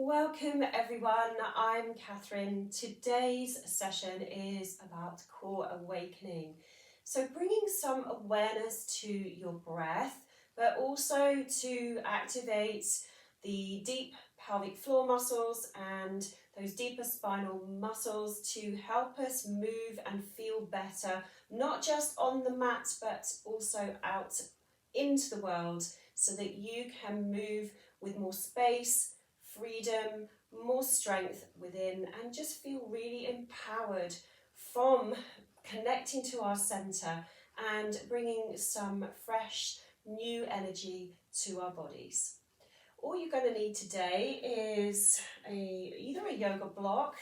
Welcome everyone, I'm Catherine. Today's session is about core awakening. So bringing some awareness to your breath, but also to activate the deep pelvic floor muscles and those deeper spinal muscles to help us move and feel better, not just on the mat, but also out into the world so that you can move with more space, freedom, more strength within, and just feel really empowered from connecting to our centre and bringing some fresh new energy to our bodies. All you're going to need today is either a yoga block,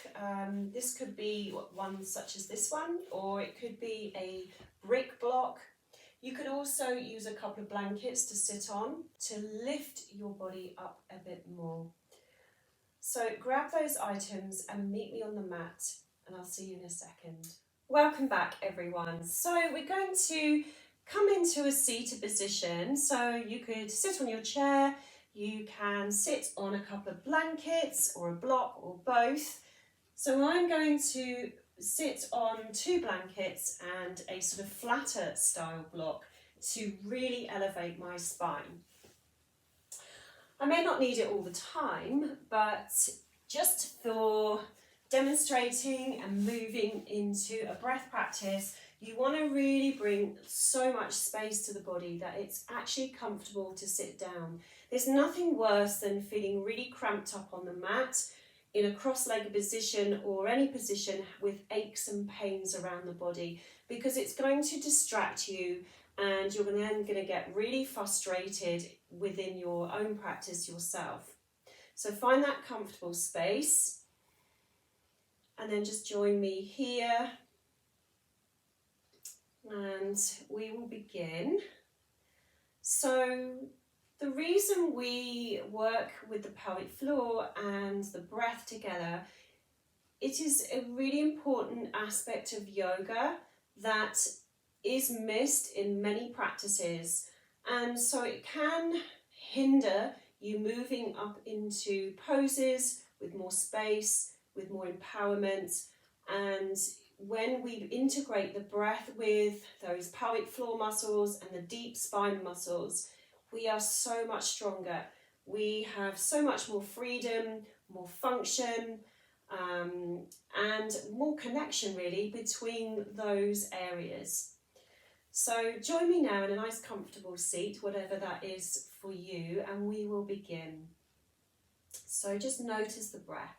this could be one such as this one, or it could be a brick block. You could also use a couple of blankets to sit on to lift your body up a bit more. So grab those items and meet me on the mat, and I'll see you in a second. Welcome back everyone. So we're going to come into a seated position. So you could sit on your chair, you can sit on a couple of blankets or a block or both. So I'm going to sit on 2 blankets and a sort of flatter style block to really elevate my spine. I may not need it all the time, but just for demonstrating and moving into a breath practice, you want to really bring so much space to the body that it's actually comfortable to sit down. There's nothing worse than feeling really cramped up on the mat in a cross-legged position or any position with aches and pains around the body, because it's going to distract you and you're then going to get really frustrated within your own practice yourself. So find that comfortable space and then just join me here and we will begin. So the reason we work with the pelvic floor and the breath together, it is a really important aspect of yoga that is missed in many practices, and so it can hinder you moving up into poses with more space, with more empowerment. And when we integrate the breath with those pelvic floor muscles and the deep spine muscles, we are so much stronger. We have so much more freedom, more function, and more connection really between those areas. So join me now in a nice comfortable seat, whatever that is for you, and we will begin. So just notice the breath.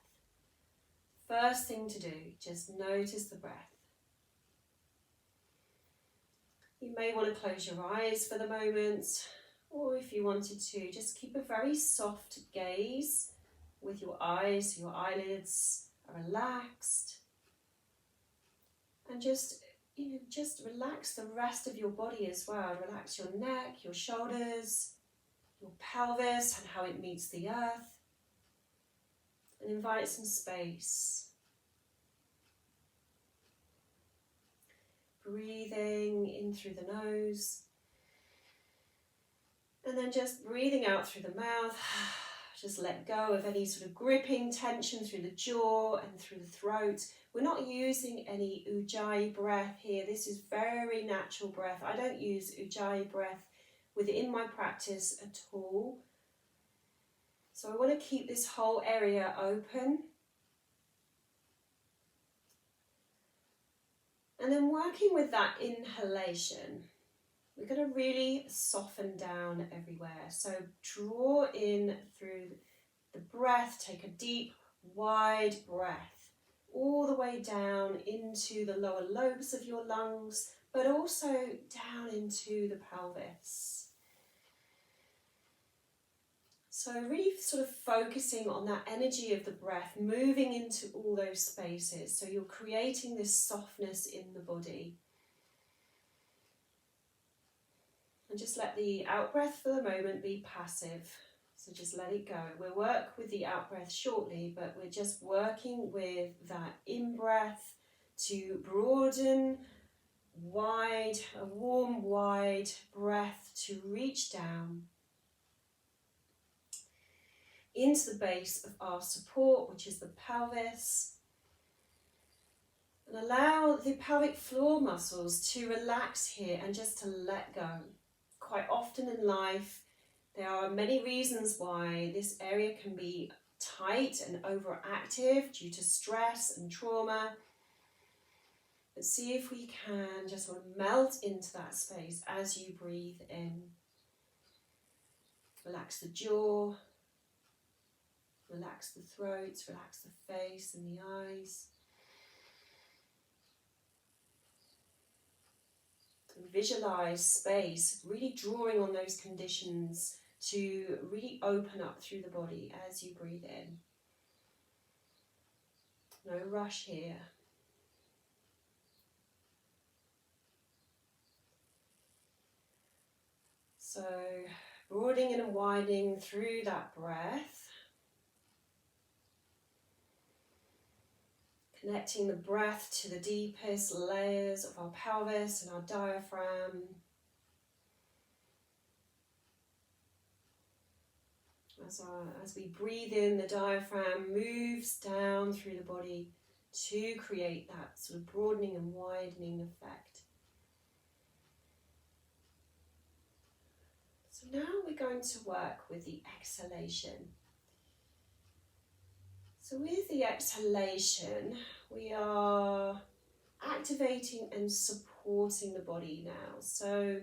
First thing to do, just notice the breath. You may want to close your eyes for the moment, or if you wanted to, just keep a very soft gaze with your eyes, your eyelids are relaxed, and just relax the rest of your body as well. Relax your neck, your shoulders, your pelvis and how it meets the earth, and invite some space. Breathing in through the nose and then just breathing out through the mouth. Just let go of any sort of gripping tension through the jaw and through the throat. We're not using any ujjayi breath here. This is very natural breath. I don't use ujjayi breath within my practice at all. So I want to keep this whole area open. And then working with that inhalation, we're going to really soften down everywhere. So draw in through the breath, take a deep, wide breath all the way down into the lower lobes of your lungs, but also down into the pelvis. So really sort of focusing on that energy of the breath, moving into all those spaces. So you're creating this softness in the body. And just let the out-breath for the moment be passive. So just let it go. We'll work with the out-breath shortly, but we're just working with that in-breath to broaden, wide, a warm, wide breath to reach down. into the base of our support, which is the pelvis. And allow the pelvic floor muscles to relax here and just to let go. Quite often in life, there are many reasons why this area can be tight and overactive due to stress and trauma. But see if we can just sort of melt into that space as you breathe in. Relax the jaw, relax the throat, relax the face and the eyes. And visualize space, really drawing on those conditions to really open up through the body as you breathe in. No rush here. So, broadening and widening through that breath. Connecting the breath to the deepest layers of our pelvis and our diaphragm. As we breathe in, the diaphragm moves down through the body to create that sort of broadening and widening effect. So now we're going to work with the exhalation. So with the exhalation, we are activating and supporting the body now. So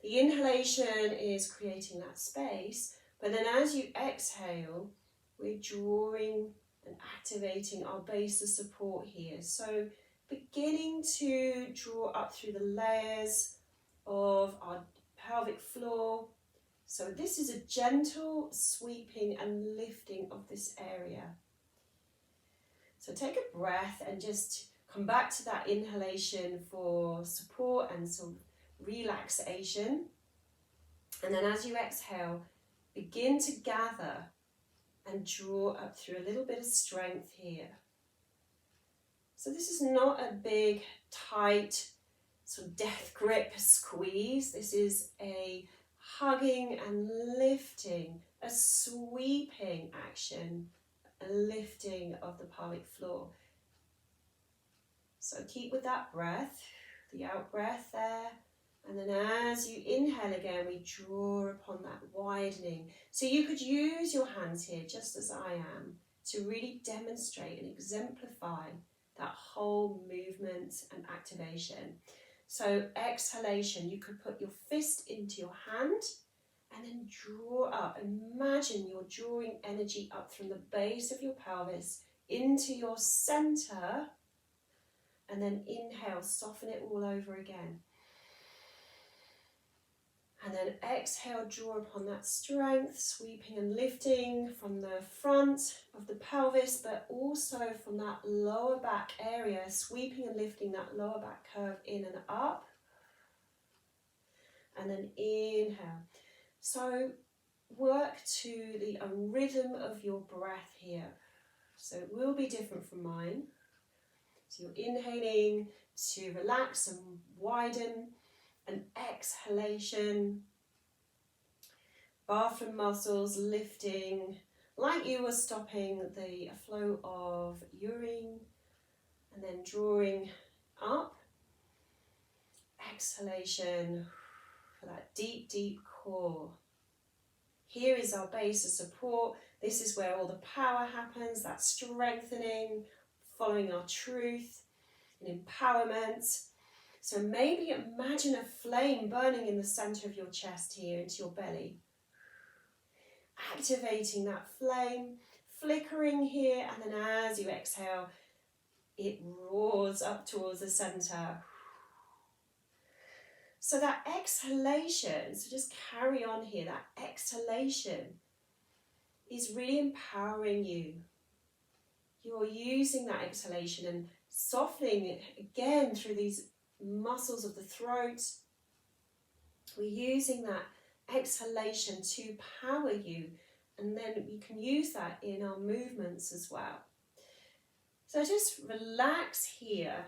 the inhalation is creating that space, but then as you exhale, we're drawing and activating our base of support here. So beginning to draw up through the layers of our pelvic floor. So this is a gentle sweeping and lifting of this area. So take a breath and just come back to that inhalation for support and some relaxation. And then as you exhale, begin to gather and draw up through a little bit of strength here. So this is not a big, tight, sort of death grip squeeze. This is a hugging and lifting, a sweeping action, a lifting of the pelvic floor. So keep with that breath, the out breath there. And then as you inhale again, we draw upon that widening. So you could use your hands here, just as I am, to really demonstrate and exemplify that whole movement and activation. So exhalation, you could put your fist into your hand and then draw up. Imagine you're drawing energy up from the base of your pelvis into your center, and then inhale, soften it all over again. And then exhale, draw upon that strength, sweeping and lifting from the front of the pelvis, but also from that lower back area, sweeping and lifting that lower back curve in and up. And then inhale. So work to the rhythm of your breath here. So it will be different from mine. So you're inhaling to relax and widen, and exhalation, bathroom muscles lifting like you were stopping the flow of urine, and then drawing up. Exhalation for that deep, deep core. Here is our base of support. This is where all the power happens, that strengthening, following our truth and empowerment. So maybe imagine a flame burning in the center of your chest here into your belly. Activating that flame, flickering here, and then as you exhale, it roars up towards the center. So that exhalation, so just carry on here, that exhalation is really empowering you. You're using that exhalation and softening it again through these muscles of the throat. We're using that exhalation to power you, and then we can use that in our movements as well. So just relax here,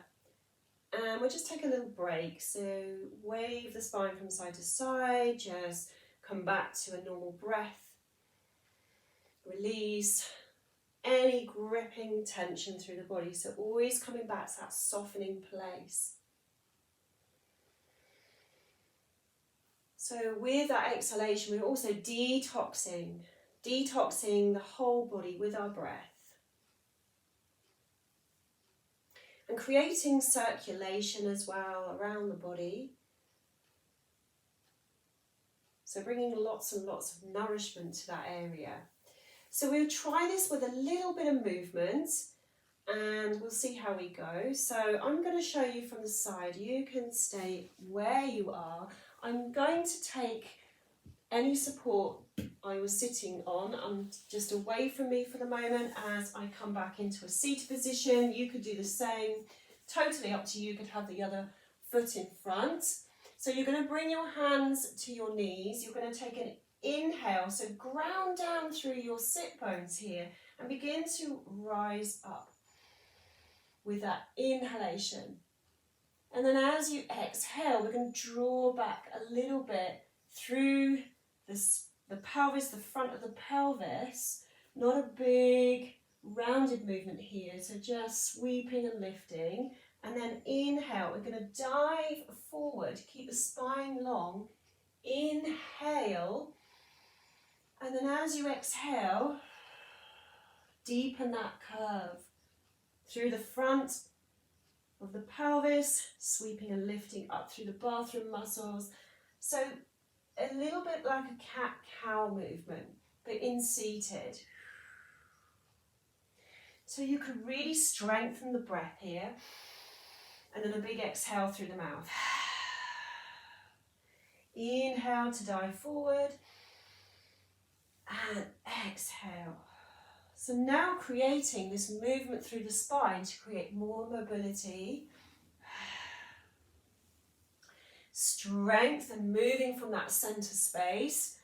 and we'll just take a little break. So wave the spine from side to side, just come back to a normal breath. Release any gripping tension through the body. So always coming back to that softening place. So with that exhalation, we're also detoxing the whole body with our breath. And creating circulation as well around the body. So bringing lots and lots of nourishment to that area. So we'll try this with a little bit of movement and we'll see how we go. So I'm going to show you from the side. You can stay where you are. I'm going to take any support I was sitting on. I'm just away from me for the moment as I come back into a seated position. You could do the same. Totally up to you. You could have the other foot in front. So you're going to bring your hands to your knees. You're going to take an inhale. So ground down through your sit bones here and begin to rise up with that inhalation. And then as you exhale, we're going to draw back a little bit through the pelvis, the front of the pelvis. Not a big rounded movement here, so just sweeping and lifting. And then inhale, we're going to dive forward, keep the spine long. Inhale. And then as you exhale, deepen that curve through the front of the pelvis, sweeping and lifting up through the bathroom muscles. So a little bit like a cat-cow movement, but in seated. So you can really strengthen the breath here. And then a big exhale through the mouth. Inhale to dive forward. And exhale. So now creating this movement through the spine to create more mobility. Strength and moving from that center space.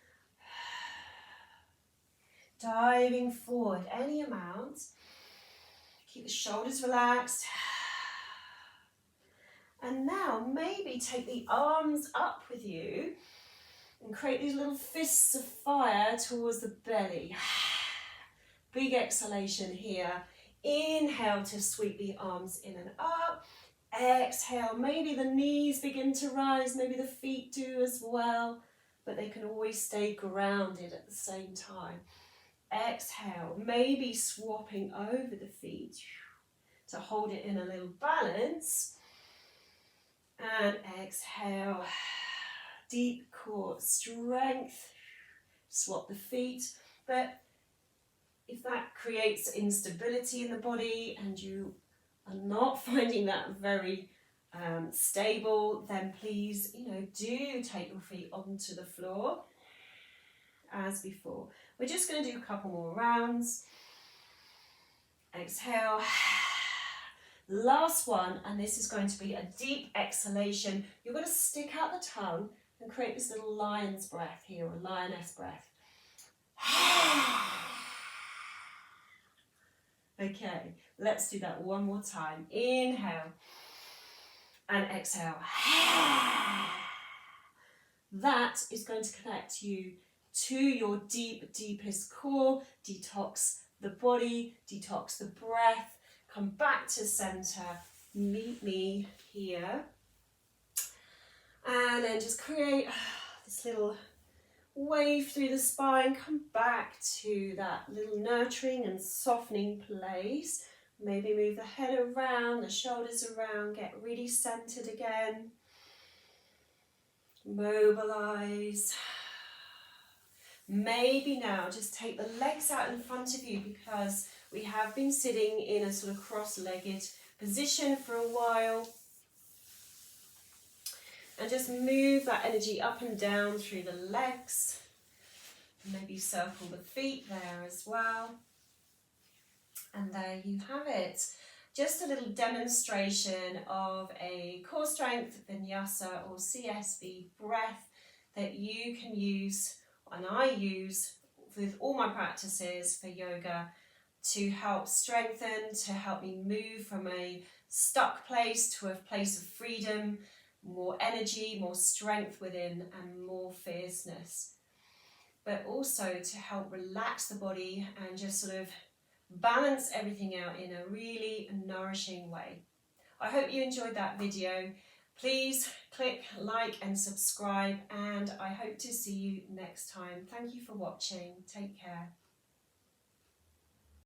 Diving forward any amount. Keep the shoulders relaxed. And now maybe take the arms up with you and create these little fists of fire towards the belly. Big exhalation here. Inhale to sweep the arms in and up. Exhale, maybe the knees begin to rise, maybe the feet do as well, but they can always stay grounded at the same time. Exhale, maybe swapping over the feet to hold it in a little balance. And exhale, deep core strength, swap the feet. But if that creates instability in the body and you are not finding that very stable, then please, do take your feet onto the floor as before. We're just going to do a couple more rounds. Exhale. Last one, and this is going to be a deep exhalation. You're going to stick out the tongue and create this little lion's breath here, or lioness breath. Okay, let's do that one more time. Inhale and exhale. That is going to connect you to your deepest core. Detox the body, detox the breath. Come back to center, meet me here. And then just create this little wave through the spine. Come back to that little nurturing and softening place. Maybe move the head around, the shoulders around, get really centered again. Mobilize. Maybe now just take the legs out in front of you because we have been sitting in a sort of cross-legged position for a while. And just move that energy up and down through the legs. Maybe circle the feet there as well. And there you have it. Just a little demonstration of a core strength vinyasa or CSV breath that you can use, and I use with all my practices for yoga, to help strengthen, to help me move from a stuck place to a place of freedom, more energy, more strength within, and more fierceness. but also to help relax the body and just sort of balance everything out in a really nourishing way. I hope you enjoyed that video. Please click like and subscribe, and I hope to see you next time. Thank you for watching. Take care.